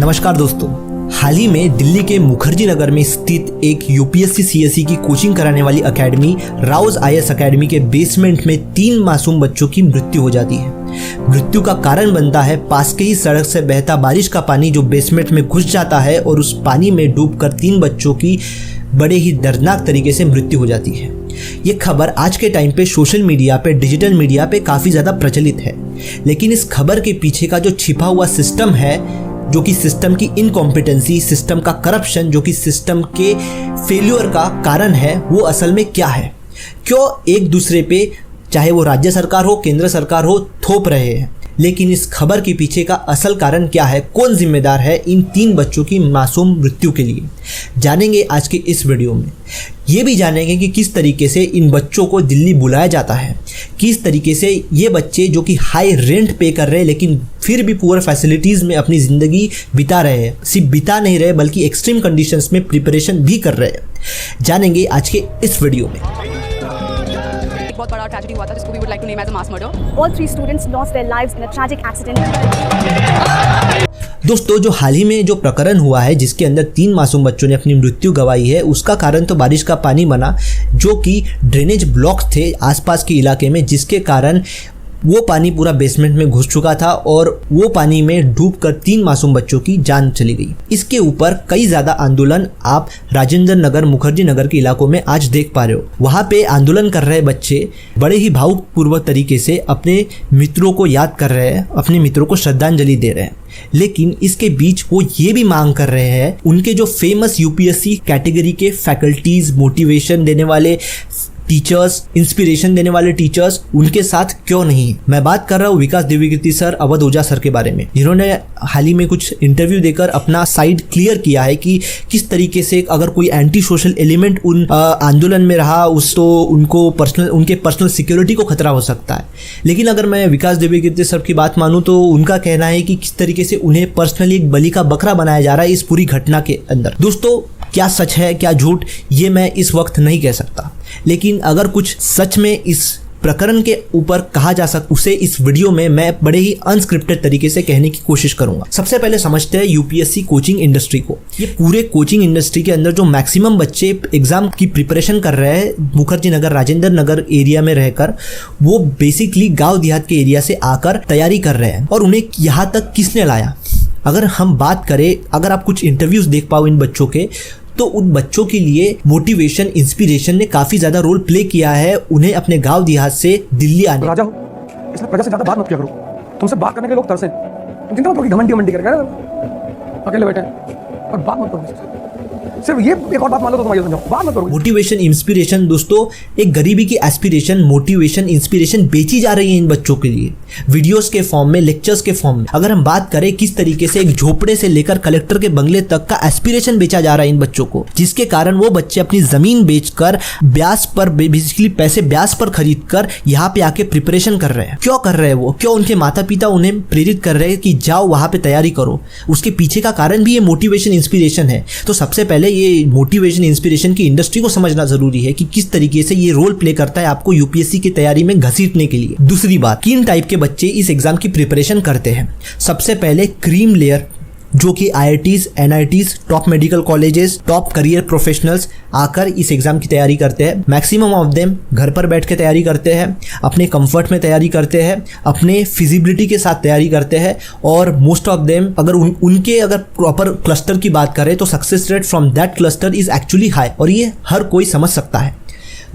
नमस्कार दोस्तों, हाल ही में दिल्ली के मुखर्जी नगर में स्थित एक यूपीएससी सीएसई की कोचिंग कराने वाली एकेडमी राउज आईएएस एकेडमी के बेसमेंट में 3 मासूम बच्चों की मृत्यु हो जाती है। मृत्यु का कारण बनता है पास के ही सड़क से बहता बारिश का पानी जो बेसमेंट में घुस जाता है और उस पानी में डूबकर 3 बच्चों की बड़े ही दर्दनाक तरीके से मृत्यु हो जाती है। ये खबर आज के टाइम पे सोशल मीडिया पे, डिजिटल मीडिया पे काफ़ी ज़्यादा प्रचलित है, लेकिन इस खबर के पीछे का जो छिपा हुआ सिस्टम है, जो कि सिस्टम की इनकॉम्पिटेंसी, सिस्टम का करप्शन, जो कि सिस्टम के फेल्यूर का कारण है, वो असल में क्या है? क्यों एक दूसरे पे, चाहे वो राज्य सरकार हो, केंद्र सरकार हो, थोप रहे हैं? लेकिन इस खबर के पीछे का असल कारण क्या है? कौन जिम्मेदार है इन 3 बच्चों की मासूम मृत्यु के लिए? जानेंगे आज के इस वीडियो में। ये भी जानेंगे कि किस तरीके से इन बच्चों को दिल्ली बुलाया जाता है, किस तरीके से ये बच्चे जो कि हाई रेंट पे कर रहे हैं लेकिन फिर भी पुअर फैसिलिटीज़ में अपनी ज़िंदगी बिता रहे हैं, सिर्फ बिता नहीं रहे बल्कि एक्सट्रीम कंडीशंस में प्रिपरेशन भी कर रहे हैं। जानेंगे आज के इस वीडियो में। बहुत बड़ा ट्रेजेडी हुआ था जिसको we would like to name as a mass murder. All 3 students lost their lives in a tragic accident. दोस्तों, जो हाल ही में जो प्रकरण हुआ है जिसके अंदर 3 मासूम बच्चों ने अपनी मृत्यु गंवाई है, उसका कारण तो बारिश का पानी बना, जो कि ड्रेनेज ब्लॉक थे आसपास के इलाके में, जिसके कारण वो पानी पूरा बेसमेंट में घुस चुका था और वो पानी में डूबकर 3 मासूम बच्चों की जान चली गई। इसके ऊपर कई ज़्यादा आंदोलन आप राजेंद्र नगर, मुखर्जी नगर के इलाकों में आज देख पा रहे हो। वहाँ पे आंदोलन कर रहे बच्चे बड़े ही भावपूर्वक तरीके से अपने मित्रों को याद कर रहे हैं, अपने मित्रों को श्रद्धांजलि दे रहे हैं। लेकिन इसके बीच वो ये भी मांग कर रहे हैं उनके जो फेमस यूपीएससी कैटेगरी के फैकल्टीज, मोटिवेशन देने वाले टीचर्स, इंस्पिरेशन देने वाले टीचर्स उनके साथ क्यों नहीं। मैं बात कर रहा हूँ विकास दिव्यकीर्ति सर, अवध ओझा सर के बारे में, जिन्होंने हाल ही में कुछ इंटरव्यू देकर अपना साइड क्लियर किया है कि किस तरीके से अगर कोई एंटी सोशल एलिमेंट उन आंदोलन में रहा तो उनके पर्सनल सिक्योरिटी को खतरा हो सकता है। लेकिन अगर मैं विकास दिव्यकीर्ति सर की बात मानूं तो उनका कहना है कि किस तरीके से उन्हें पर्सनली एक बलि का बकरा बनाया जा रहा है इस पूरी घटना के अंदर। दोस्तों, क्या सच है क्या झूठ, ये मैं इस वक्त नहीं कह सकता, लेकिन अगर कुछ सच में इस प्रकरण के ऊपर कहा जा सकता उसे इस वीडियो में मैं बड़े ही अनस्क्रिप्टेड तरीके से कहने की कोशिश करूंगा। सबसे पहले समझते हैं यूपीएससी कोचिंग इंडस्ट्री को। ये पूरे कोचिंग इंडस्ट्री के अंदर जो मैक्सिमम बच्चे एग्जाम की प्रिपरेशन कर रहे हैं मुखर्जी नगर, राजेंद्र नगर एरिया में रहकर, वो बेसिकली गाँव देहात के एरिया से आकर तैयारी कर रहे हैं। और उन्हें यहाँ तक किसने लाया? अगर हम बात करें, अगर आप कुछ इंटरव्यूज देख पाओ इन बच्चों के, तो उन बच्चों के लिए मोटिवेशन, इंस्पिरेशन ने काफी ज्यादा रोल प्ले किया है उन्हें अपने गांव देहात से दिल्ली आने। राजा हो, इसलिए प्रजा से ज्यादा बात मत किया करो। तुमसे बात करने के लोग तरसे, तुम चिंता मत करो कि घमंडी करके अकेले बैठे और बात मत करो। सिर्फ ये एक और बात मान लो तो तुम्हारी समझाओ, बात मत करो। मोटिवेशन, इंस्पिरेशन, दोस्तों एक गरीबी की एस्पिरेशन, मोटिवेशन, इंस्पिरेशन बेची जा रही है इन बच्चों के लिए वीडियोस के फॉर्म में, लेक्चर्स के फॉर्म में। अगर हम बात करें किस तरीके से एक झोपड़े से लेकर कलेक्टर के बंगले तक का एस्पिरेशन बेचा जा रहा है इन बच्चों को, जिसके कारण वो बच्चे अपनी जमीन बेचकर ब्याज पर, बेसिकली पैसे ब्याज पर खरीद कर यहाँ पे आके प्रिपरेशन कर रहे हैं। क्यों कर रहे हैं वो? क्यों उनके माता पिता उन्हें प्रेरित कर रहे हैं कि जाओ वहां पे तैयारी करो? उसके पीछे का कारण भी ये मोटिवेशन, इंस्पिरेशन है। तो सबसे पहले ये मोटिवेशन, इंस्पिरेशन की इंडस्ट्री को समझना जरूरी है कि किस तरीके से ये रोल प्ले करता है आपको यूपीएससी की तैयारी में घसीटने के लिए। दूसरी बात, 3 टाइप के बच्चे इस एग्जाम की प्रिपरेशन करते हैं। सबसे पहले क्रीम लेयर, जो कि IITs, NITs, top medical colleges, top career professionals आकर इस एग्जाम की तैयारी करते हैं। मैक्सिमम ऑफ देम घर पर बैठ के तैयारी करते हैं, अपने कंफर्ट में तैयारी करते हैं, अपने फिजिबिलिटी के साथ तैयारी करते हैं। और मोस्ट ऑफ देम अगर उनके अगर प्रॉपर क्लस्टर की बात करें तो success rate from that cluster is actually high, और ये हर कोई समझ सकता है।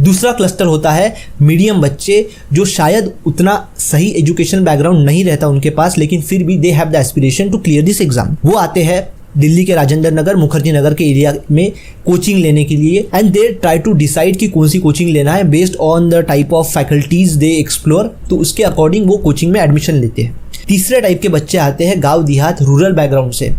दूसरा क्लस्टर होता है मीडियम बच्चे, जो शायद उतना सही एजुकेशन बैकग्राउंड नहीं रहता उनके पास, लेकिन फिर भी they have the aspiration to clear this exam. वो आते हैं दिल्ली के राजेंद्र नगर, मुखर्जी नगर के एरिया में कोचिंग लेने के लिए, and they try to decide कि कौन सी कोचिंग लेना है based on the type of faculties they explore, तो उसके अकॉर्डिंग वो कोचिंग में एडमिशन लेते हैं। तीसरे टाइप के बच्चे आते हैं गांव देहात, रूरल बैकग्राउंड से,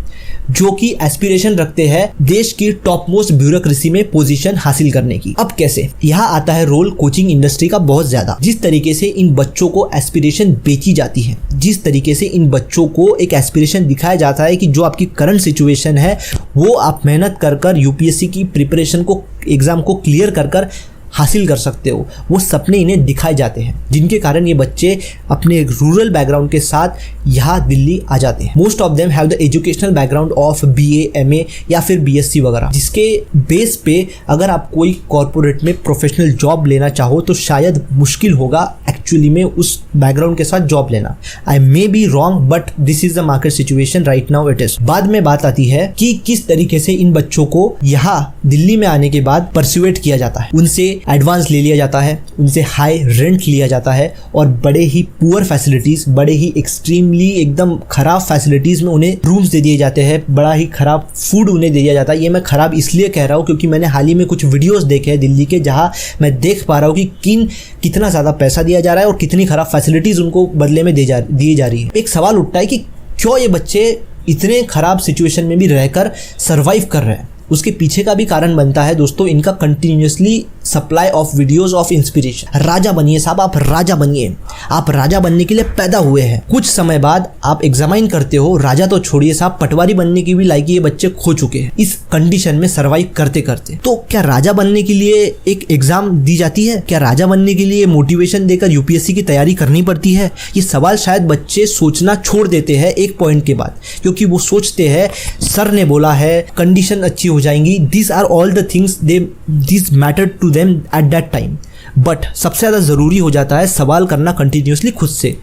जो कि एस्पिरेशन रखते हैं देश की टॉप मोस्ट ब्यूरोक्रेसी में पोजीशन हासिल करने की। अब कैसे? यहाँ आता है रोल कोचिंग इंडस्ट्री का बहुत ज्यादा। जिस तरीके से इन बच्चों को एस्पिरेशन बेची जाती है, जिस तरीके से इन बच्चों को एक एस्पिरेशन दिखाया जाता है कि जो आपकी करंट सिचुएशन है वो आप मेहनत कर यूपीएससी की प्रिपरेशन को, एग्जाम को क्लियर कर हासिल कर सकते हो, वो सपने इन्हें दिखाए जाते हैं, जिनके कारण ये बच्चे अपने रूरल बैकग्राउंड के साथ यहाँ दिल्ली आ जाते हैं। Most of them have the educational background of BA, MA या फिर BSc वगैरह, जिसके बेस पे अगर आप कोई कॉर्पोरेट में प्रोफेशनल जॉब लेना चाहो तो शायद मुश्किल होगा एक्चुअली में उस बैकग्राउंड के साथ जॉब लेना। I may be wrong but this is the market situation right now it is. बाद में बात आती है कि किस तरीके से इन बच्चों को यहाँ दिल्ली में आने के बाद परस्यूएट किया जाता है, उनसे एडवांस ले लिया जाता है, उनसे हाई रेंट लिया जाता है और बड़े ही पुअर फैसिलिटीज, बड़े ही एक्सट्रीमली एकदम खराब फैसिलिटीज में उन्हें रूम्स दे दिए जाते हैं, बड़ा ही खराब फूड उन्हें दे दिया जाता है। ये मैं खराब इसलिए कह रहा हूँ क्योंकि मैंने हाल ही में कुछ वीडियोस देखे हैं दिल्ली के, जहाँ मैं देख पा रहा हूँ कि कितना ज़्यादा पैसा दिया जा रहा है और कितनी खराब फैसिलिटीज़ उनको बदले में दी जा रही है। एक सवाल उठता है कि क्यों ये बच्चे इतने खराब सिचुएशन में भी रहकर सर्वाइव कर रहे हैं। उसके पीछे का भी कारण बनता है दोस्तों इनका continuously supply of videos of inspiration. राजा बनिए साहब, आप राजा बनिए, आप राजा बनने के लिए पैदा हुए हैं। कुछ समय बाद आप एग्जामाइन करते हो, राजा तो छोड़िए साहब, पटवारी बनने की भी लायकी ये बच्चे खो चुके हैं इस कंडीशन में सर्वाइव करते करते। तो क्या राजा बनने के लिए एक एग्जाम दी जाती है? क्या राजा बनने के लिए मोटिवेशन देकर UPSC की तैयारी करनी पड़ती है? ये सवाल शायद बच्चे सोचना छोड़ देते हैं एक पॉइंट के बाद, क्योंकि वो सोचते हैं सर ने बोला है, कंडीशन अच्छी हो जाएंगी, this are all the things this matter to them at that time. But सबसे ज़्यादा ज़रूरी हो जाता है सवाल करना कंटिन्यूसली खुद से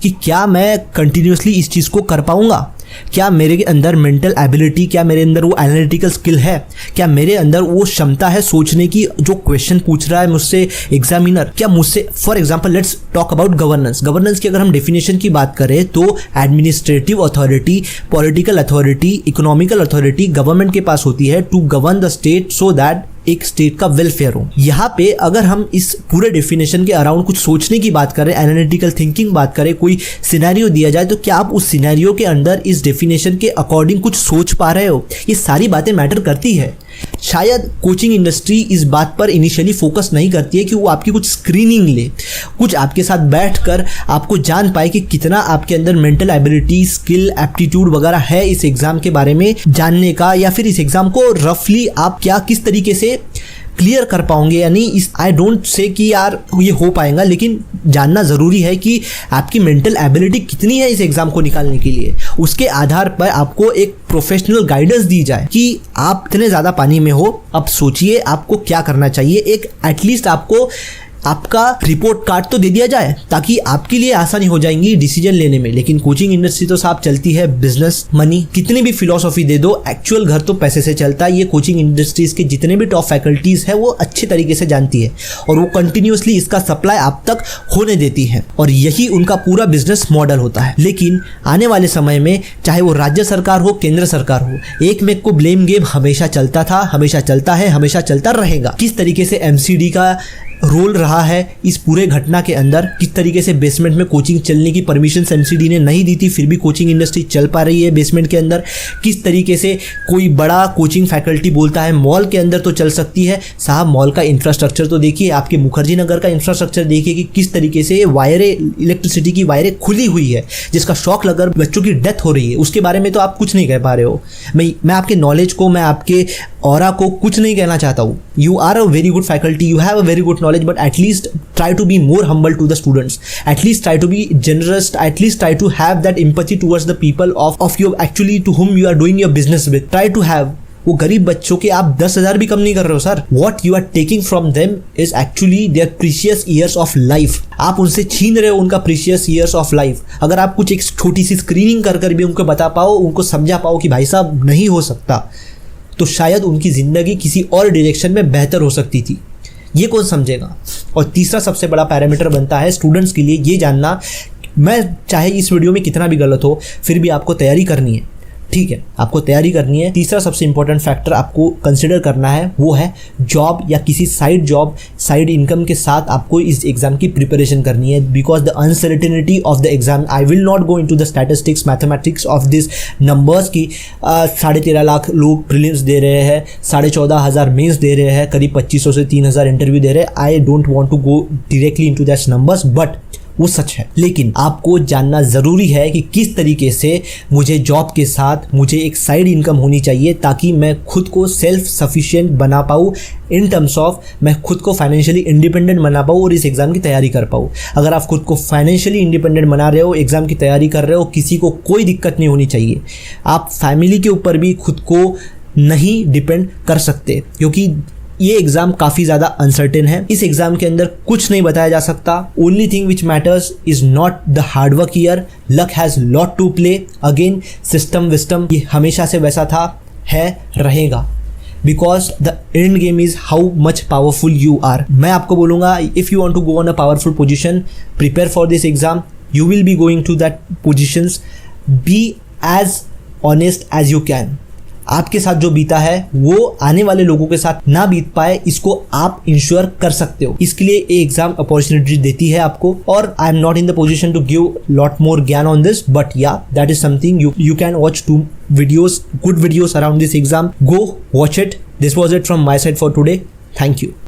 कि क्या मैं कंटिन्यूसली इस चीज़ को कर पाऊंगा? क्या मेरे अंदर मेंटल एबिलिटी, क्या मेरे अंदर वो एनालिटिकल स्किल है, क्या मेरे अंदर वो क्षमता है सोचने की? जो क्वेश्चन पूछ रहा है मुझसे एग्जामिनर, क्या मुझसे, for example let's talk about governance की अगर हम डेफिनेशन की बात करें तो administrative authority, political authority, economical authority government के पास होती है to govern the state so that एक स्टेट का वेलफेयर हो। यहाँ पे अगर हम इस पूरे डेफिनेशन के अराउंड कुछ सोचने की बात करें, एनालिटिकल थिंकिंग बात करें, कोई सिनेरियो दिया जाए तो क्या आप उस सिनेरियो के अंदर इस डेफिनेशन के अकॉर्डिंग कुछ सोच पा रहे हो? ये सारी बातें मैटर करती है। शायद कोचिंग इंडस्ट्री इस बात पर इनिशियली फोकस नहीं करती है कि वो आपकी कुछ स्क्रीनिंग ले, कुछ आपके साथ बैठकर आपको जान पाए कि कितना आपके अंदर मेंटल एबिलिटी, स्किल, एप्टीट्यूड वगैरह है इस एग्जाम के बारे में जानने का, या फिर इस एग्जाम को रफली आप क्या किस तरीके से क्लियर कर पाओगे या नहीं। इस आई डोंट से कि यार ये हो पाएगा, लेकिन जानना ज़रूरी है कि आपकी मेंटल एबिलिटी कितनी है इस एग्ज़ाम को निकालने के लिए। उसके आधार पर आपको एक प्रोफेशनल गाइडेंस दी जाए कि आप इतने ज़्यादा पानी में हो, अब सोचिए आपको क्या करना चाहिए। एक एटलीस्ट आपको आपका रिपोर्ट कार्ड तो दे दिया जाए ताकि आपके लिए आसानी हो जाएंगी डिसीजन लेने में। लेकिन कोचिंग इंडस्ट्री तो साहब चलती है बिजनेस, मनी, कितनी भी फिलॉसफी दे दो, एक्चुअल घर तो पैसे से चलता है। ये कोचिंग इंडस्ट्रीज के जितने भी टॉप फैकल्टीज है वो अच्छे तरीके से जानती है और वो कंटिन्यूसली इसका सप्लाई आप तक होने देती है और यही उनका पूरा बिजनेस मॉडल होता है। लेकिन आने वाले समय में चाहे वो राज्य सरकार हो, केंद्र सरकार हो, एक में को ब्लेम गेम हमेशा चलता था, हमेशा चलता है, हमेशा चलता रहेगा। किस तरीके से MCD का रोल रहा है इस पूरे घटना के अंदर, किस तरीके से बेसमेंट में कोचिंग चलने की परमिशन MCD ने नहीं दी थी, फिर भी कोचिंग इंडस्ट्री चल पा रही है बेसमेंट के अंदर। किस तरीके से कोई बड़ा कोचिंग फैकल्टी बोलता है मॉल के अंदर तो चल सकती है। साहब मॉल का इंफ्रास्ट्रक्चर तो देखिए, आपके मुखर्जी नगर का इंफ्रास्ट्रक्चर देखिए कि किस तरीके से वायरें, इलेक्ट्रिसिटी की वायरें खुली हुई है जिसका शॉक लगकर बच्चों की डेथ हो रही है। उसके बारे में तो आप कुछ नहीं कह पा रहे हो। मैं आपके नॉलेज को, मैं आपके ऑरा को कुछ नहीं कहना चाहता हूँ। You are a very good faculty, you have a very good knowledge, but at least try to be more humble to the students, at least try to be generous, at least try to have that empathy towards the people of your actually to whom you are doing your business with. Try to have वो गरीब बच्चों के आप 10,000 भी कम नहीं कर रहे हो sir. What you are taking from them is actually their precious years of life. आप उनसे छीन रहे हो उनका precious years of life। अगर आप कुछ एक छोटी सी स्क्रीनिंग कर कर भी उनको बता पाओ, उनको समझा पाओ कि भाई साहब नहीं हो सकता, तो शायद उनकी ज़िंदगी किसी और डायरेक्शन में बेहतर हो सकती थी। ये कौन समझेगा। और तीसरा सबसे बड़ा पैरामीटर बनता है स्टूडेंट्स के लिए ये जानना, मैं चाहे इस वीडियो में कितना भी गलत हो फिर भी आपको तैयारी करनी है, ठीक है, आपको तैयारी करनी है। तीसरा सबसे इंपॉर्टेंट फैक्टर आपको कंसिडर करना है वो है जॉब या किसी साइड जॉब, साइड इनकम के साथ आपको इस एग्जाम की प्रिपरेशन करनी है। Because the uncertainty of the exam, I will not go into the statistics mathematics of this numbers की 13.5 लाख लोग प्रीलिम्स दे रहे हैं, 14,500 मेंस दे रहे हैं, करीब 2,500 से 3,000 इंटरव्यू दे रहे हैं। I don't want to go directly into that numbers, but वो सच है, लेकिन आपको जानना ज़रूरी है कि किस तरीके से मुझे जॉब के साथ मुझे एक साइड इनकम होनी चाहिए ताकि मैं खुद को सेल्फ सफिशिएंट बना पाऊँ, इन टर्म्स ऑफ मैं खुद को फाइनेंशियली इंडिपेंडेंट बना पाऊँ और इस एग्ज़ाम की तैयारी कर पाऊँ। अगर आप खुद को फाइनेंशियली इंडिपेंडेंट बना रहे हो, एग्ज़ाम की तैयारी कर रहे हो, किसी को कोई दिक्कत नहीं होनी चाहिए। आप फैमिली के ऊपर भी खुद को नहीं डिपेंड कर सकते क्योंकि ये एग्ज़ाम काफ़ी ज़्यादा अनसर्टेन है। इस एग्ज़ाम के अंदर कुछ नहीं बताया जा सकता। Only thing which matters is not the hard work here, luck has lot to play. Again system विस्टम ये हमेशा से वैसा था, है, रहेगा, because the end game is how much powerful you are. मैं आपको बोलूँगा if you want to go on a powerful position, prepare for this exam, you will be going to that positions. Be as honest as you can. आपके साथ जो बीता है वो आने वाले लोगों के साथ ना बीत पाए, इसको आप इंश्योर कर सकते हो। इसके लिए ये एग्जाम अपॉर्चुनिटी देती है आपको, और I am not in the position to give lot more ज्ञान on this, but yeah that is something you can watch 2 videos, good videos around this exam. Go watch it. This was it from my side for today. Thank you.